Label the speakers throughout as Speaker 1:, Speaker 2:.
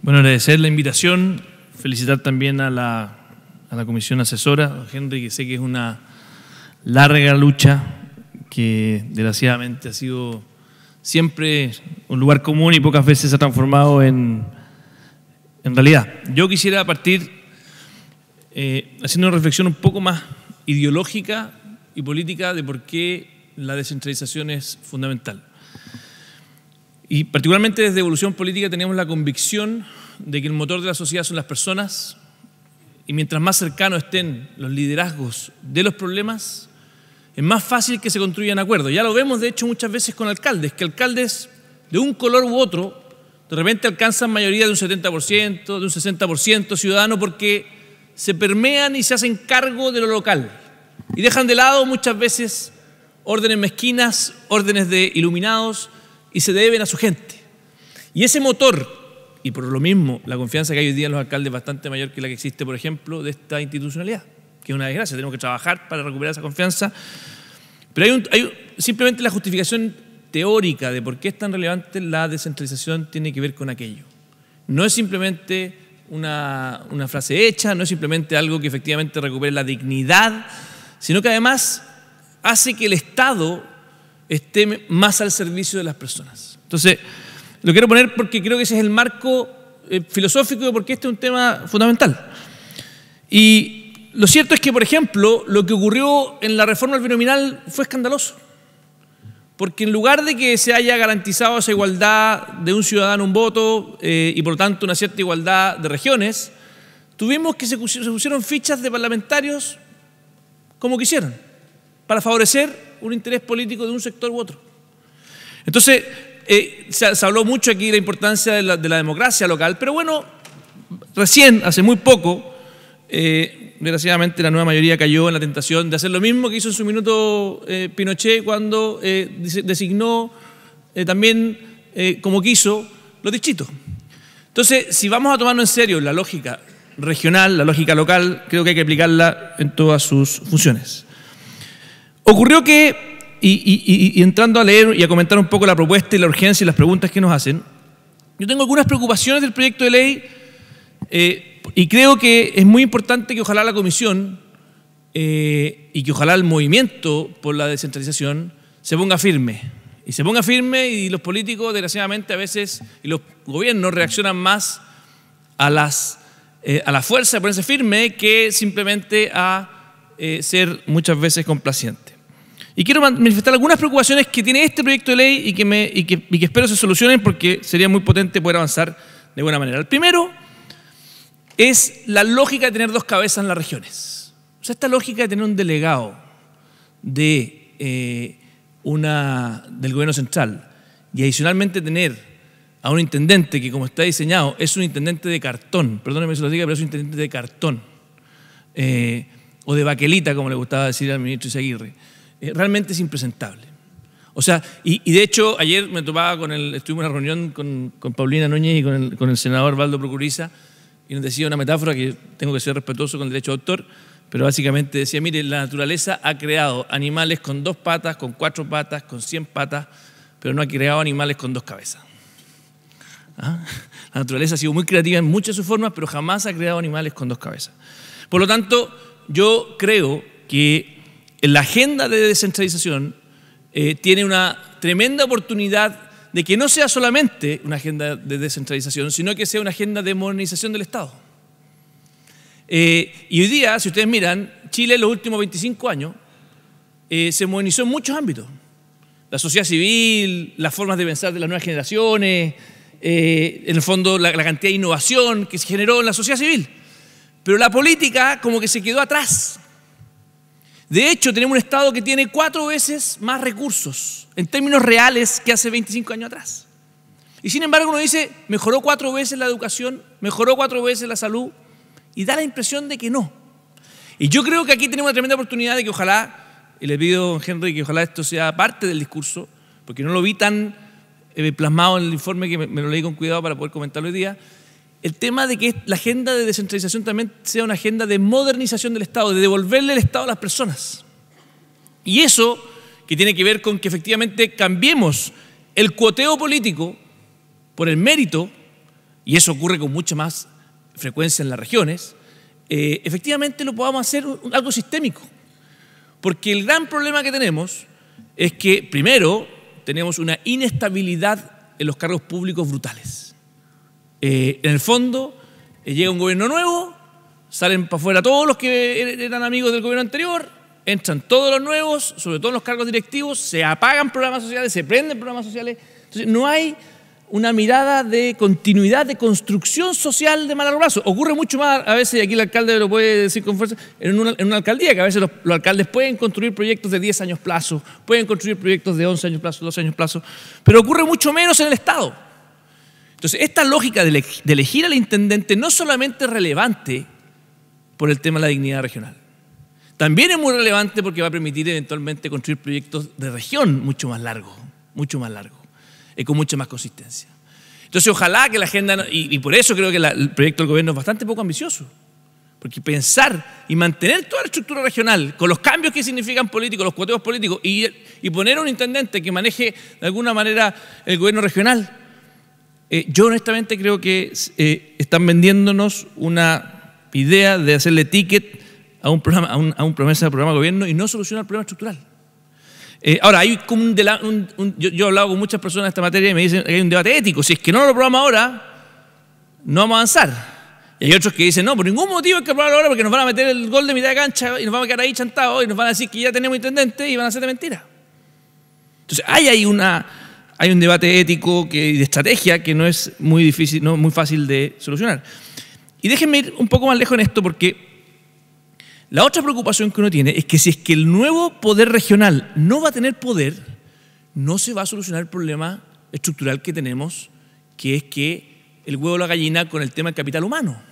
Speaker 1: Bueno, agradecer la invitación, felicitar también a la comisión asesora, Henry, que sé que es una larga lucha que desgraciadamente ha sido siempre un lugar común y pocas veces se ha transformado en realidad. Yo quisiera partir haciendo una reflexión un poco más ideológica y política de por qué la descentralización es fundamental. Y particularmente desde Evolución Política tenemos la convicción de que el motor de la sociedad son las personas, y mientras más cercanos estén los liderazgos de los problemas, es más fácil que se construyan acuerdos. Ya lo vemos, de hecho, muchas veces con alcaldes, que alcaldes de un color u otro de repente alcanzan mayoría de un 70%, de un 60% ciudadano, porque se permean y se hacen cargo de lo local y dejan de lado muchas veces órdenes mezquinas, órdenes de iluminados, y se deben a su gente. Y ese motor, y por lo mismo la confianza que hay hoy día en los alcaldes es bastante mayor que la que existe, por ejemplo, de esta institucionalidad, que es una desgracia. Tenemos que trabajar para recuperar esa confianza. Pero hay simplemente la justificación teórica de por qué es tan relevante la descentralización tiene que ver con aquello. No es simplemente una frase hecha, no es simplemente algo que efectivamente recupere la dignidad, sino que además hace que el Estado esté más al servicio de las personas. Entonces, lo quiero poner porque creo que ese es el marco filosófico de por qué este es un tema fundamental. Y lo cierto es que, por ejemplo, lo que ocurrió en la reforma del binominal fue escandaloso. Porque en lugar de que se haya garantizado esa igualdad de un ciudadano un voto y por lo tanto una cierta igualdad de regiones, tuvimos que se pusieron fichas de parlamentarios como quisieran, para favorecer un interés político de un sector u otro. Entonces, se habló mucho aquí de la importancia de la democracia local, pero bueno, recién, hace muy poco, desgraciadamente la nueva mayoría cayó en la tentación de hacer lo mismo que hizo en su minuto Pinochet cuando designó también como quiso los distritos. Entonces, si vamos a tomarnos en serio la lógica regional, la lógica local, creo que hay que aplicarla en todas sus funciones. Ocurrió que, y entrando a leer y a comentar un poco la propuesta y la urgencia y las preguntas que nos hacen, yo tengo algunas preocupaciones del proyecto de ley y creo que es muy importante que ojalá la comisión y que ojalá el movimiento por la descentralización se ponga firme. Y se ponga firme, y los políticos, desgraciadamente, a veces, y los gobiernos reaccionan más a la fuerza de ponerse firme que simplemente a ser muchas veces complaciente. Y quiero manifestar algunas preocupaciones que tiene este proyecto de ley y que espero se solucionen, porque sería muy potente poder avanzar de buena manera. El primero es la lógica de tener dos cabezas en las regiones. O sea, esta lógica de tener un delegado del gobierno central y adicionalmente tener a un intendente que, como está diseñado, es un intendente de cartón, perdónenme si lo diga, pero es un intendente de cartón, o de baquelita, como le gustaba decir al ministro Izaguirre, realmente es impresentable. O sea, y de hecho, ayer me topaba estuvimos en una reunión con Paulina Núñez y con el senador Valdo Procuriza, y nos decía una metáfora que tengo que ser respetuoso con el derecho de autor, pero básicamente decía, mire, la naturaleza ha creado animales con 2 patas, con 4 patas, con 100 patas, pero no ha creado animales con 2 cabezas. ¿Ah? La naturaleza ha sido muy creativa en muchas de sus formas, pero jamás ha creado animales con 2 cabezas. Por lo tanto, yo creo que la agenda de descentralización tiene una tremenda oportunidad de que no sea solamente una agenda de descentralización, sino que sea una agenda de modernización del Estado. Y hoy día, si ustedes miran, Chile en los últimos 25 años se modernizó en muchos ámbitos. La sociedad civil, las formas de pensar de las nuevas generaciones, en el fondo la cantidad de innovación que se generó en la sociedad civil. Pero la política como que se quedó atrás. De hecho, tenemos un Estado que tiene 4 veces más recursos en términos reales que hace 25 años atrás. Y sin embargo uno dice, mejoró 4 veces la educación, mejoró 4 veces la salud, y da la impresión de que no. Y yo creo que aquí tenemos una tremenda oportunidad de que ojalá, y le pido a Henry que ojalá esto sea parte del discurso, porque no lo vi tan plasmado en el informe que me lo leí con cuidado para poder comentarlo hoy día, el tema de que la agenda de descentralización también sea una agenda de modernización del Estado, de devolverle el Estado a las personas. Y eso que tiene que ver con que efectivamente cambiemos el cuoteo político por el mérito y eso ocurre con mucha más frecuencia en las regiones, efectivamente lo podamos hacer algo sistémico. Porque el gran problema que tenemos es que, primero, tenemos una inestabilidad en los cargos públicos brutales. En el fondo, llega un gobierno nuevo, salen para afuera todos los que eran amigos del gobierno anterior, entran todos los nuevos, sobre todo en los cargos directivos, se apagan programas sociales, se prenden programas sociales. Entonces, no hay una mirada de continuidad, de construcción social de más largo plazo. Ocurre mucho más, a veces, y aquí el alcalde lo puede decir con fuerza, en una alcaldía, que a veces los alcaldes pueden construir proyectos de 10 años plazo, pueden construir proyectos de 11 años plazo, 12 años plazo, pero ocurre mucho menos en el Estado. Entonces, esta lógica de elegir al intendente no solamente es relevante por el tema de la dignidad regional, también es muy relevante porque va a permitir eventualmente construir proyectos de región mucho más largos, con mucha más consistencia. Entonces, ojalá que la agenda, y por eso creo que el proyecto del gobierno es bastante poco ambicioso, porque pensar y mantener toda la estructura regional, con los cambios que significan políticos, los cuoteos políticos, y poner a un intendente que maneje de alguna manera el gobierno regional, yo honestamente creo que están vendiéndonos una idea de hacerle ticket a un promesa de programa de gobierno y no solucionar el problema estructural. Ahora, hay como yo he hablado con muchas personas de esta materia y me dicen que hay un debate ético. Si es que no lo aprobamos ahora, no vamos a avanzar. Y hay otros que dicen, no, por ningún motivo hay que aprobarlo ahora porque nos van a meter el gol de mitad de cancha y nos vamos a quedar ahí chantados y nos van a decir que ya tenemos intendente y van a hacer de mentira. Entonces, hay un debate ético y de estrategia que no es muy difícil, no muy fácil de solucionar. Y déjenme ir un poco más lejos en esto porque la otra preocupación que uno tiene es que si es que el nuevo poder regional no va a tener poder, no se va a solucionar el problema estructural que tenemos, que es que el huevo o la gallina con el tema del capital humano.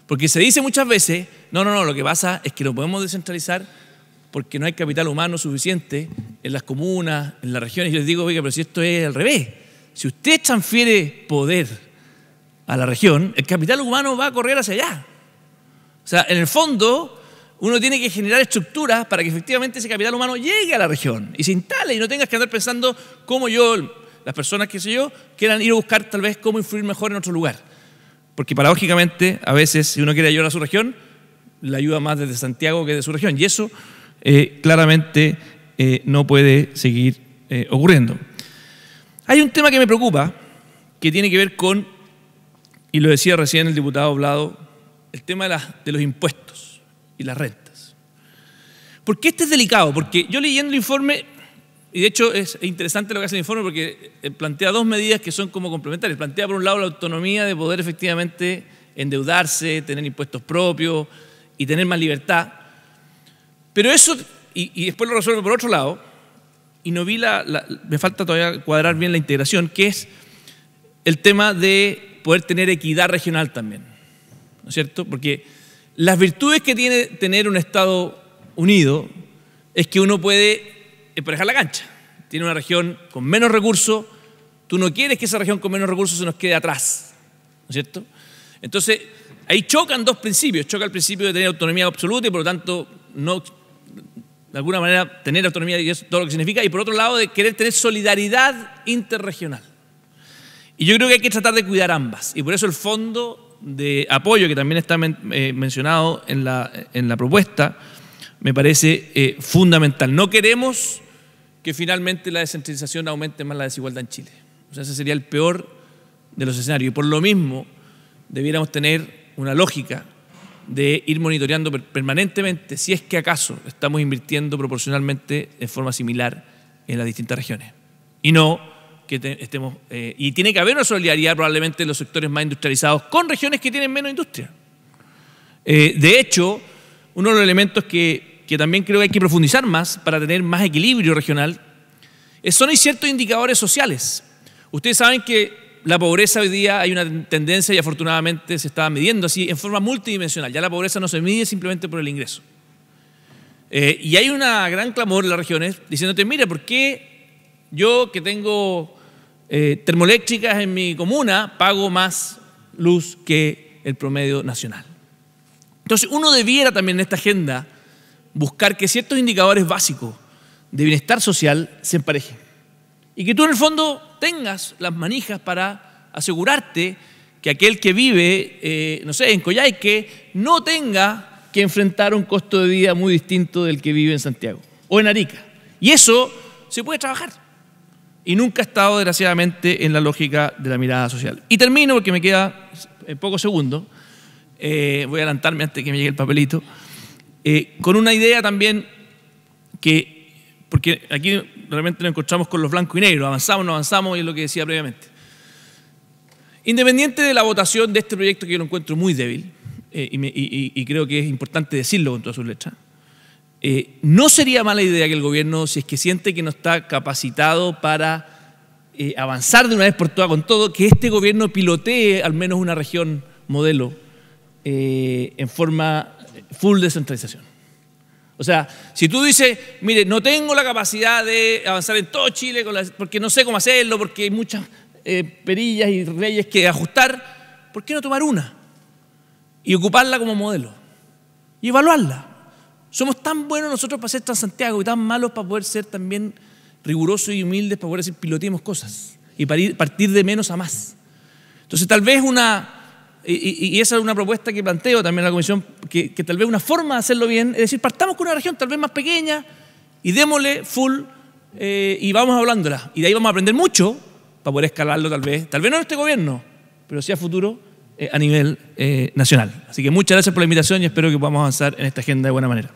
Speaker 1: Porque se dice muchas veces, no, lo que pasa es que lo podemos descentralizar porque no hay capital humano suficiente en las comunas, en las regiones. Y yo les digo, oiga, pero si esto es al revés. Si usted transfiere poder a la región, el capital humano va a correr hacia allá. O sea, en el fondo, uno tiene que generar estructuras para que efectivamente ese capital humano llegue a la región y se instale y no tengas que andar pensando cómo las personas, quieran ir a buscar tal vez cómo influir mejor en otro lugar. Porque paradójicamente, a veces, si uno quiere ayudar a su región, le ayuda más desde Santiago que de su región. Y eso claramente no puede seguir ocurriendo. Hay un tema que me preocupa, que tiene que ver con, y lo decía recién el diputado Vlado, el tema de los impuestos y las rentas. ¿Por qué este es delicado? Porque yo leyendo el informe, y de hecho es interesante lo que hace el informe porque plantea dos medidas que son como complementarias. Plantea por un lado la autonomía de poder efectivamente endeudarse, tener impuestos propios y tener más libertad. Pero eso, y después lo resuelve por otro lado, y no vi me falta todavía cuadrar bien la integración, que es el tema de poder tener equidad regional también, ¿no es cierto? Porque las virtudes que tiene tener un Estado unido es que uno puede emparejar la cancha. Tiene una región con menos recursos, tú no quieres que esa región con menos recursos se nos quede atrás, ¿no es cierto? Entonces, ahí chocan dos principios. Choca el principio de tener autonomía absoluta y por lo tanto no, de alguna manera, tener autonomía y eso todo lo que significa, y por otro lado de querer tener solidaridad interregional. Y yo creo que hay que tratar de cuidar ambas. Y por eso el fondo de apoyo, que también está mencionado en la propuesta, me parece fundamental. No queremos que finalmente la descentralización aumente más la desigualdad en Chile. O sea, ese sería el peor de los escenarios. Y por lo mismo, debiéramos tener una lógica de ir monitoreando permanentemente si es que acaso estamos invirtiendo proporcionalmente en forma similar en las distintas regiones. Y no que estemos... y tiene que haber una solidaridad probablemente en los sectores más industrializados con regiones que tienen menos industria. De hecho, uno de los elementos que también creo que hay que profundizar más para tener más equilibrio regional son ciertos indicadores sociales. Ustedes saben que la pobreza hoy día hay una tendencia y afortunadamente se está midiendo así en forma multidimensional. Ya la pobreza no se mide simplemente por el ingreso. Y hay una gran clamor en las regiones diciéndote, mira, ¿por qué yo que tengo termoeléctricas en mi comuna pago más luz que el promedio nacional? Entonces uno debiera también en esta agenda buscar que ciertos indicadores básicos de bienestar social se emparejen. Y que tú en el fondo tengas las manijas para asegurarte que aquel que vive, no sé, en Coyhaique, no tenga que enfrentar un costo de vida muy distinto del que vive en Santiago o en Arica. Y eso se puede trabajar. Y nunca ha estado, desgraciadamente, en la lógica de la mirada social. Y termino, porque me queda en pocos segundos, voy a adelantarme antes que me llegue el papelito, con una idea también porque aquí realmente nos encontramos con los blancos y negros, avanzamos, no avanzamos, y es lo que decía previamente. Independiente de la votación de este proyecto, que yo lo encuentro muy débil, y creo que es importante decirlo con todas sus letras, no sería mala idea que el gobierno, si es que siente que no está capacitado para avanzar de una vez por todas con todo, que este gobierno pilotee al menos una región modelo en forma full descentralización. O sea, si tú dices, mire, no tengo la capacidad de avanzar en todo Chile porque no sé cómo hacerlo, porque hay muchas perillas y leyes que ajustar, ¿por qué no tomar una? Y ocuparla como modelo. Y evaluarla. Somos tan buenos nosotros para ser Transantiago y tan malos para poder ser también rigurosos y humildes, para poder decir piloteemos cosas y partir de menos a más. Entonces tal vez y esa es una propuesta que planteo también a la Comisión, que tal vez una forma de hacerlo bien es decir, partamos con una región tal vez más pequeña y démosle full y vamos hablándola. Y de ahí vamos a aprender mucho para poder escalarlo tal vez no en este gobierno, pero sí a futuro a nivel nacional. Así que muchas gracias por la invitación y espero que podamos avanzar en esta agenda de buena manera.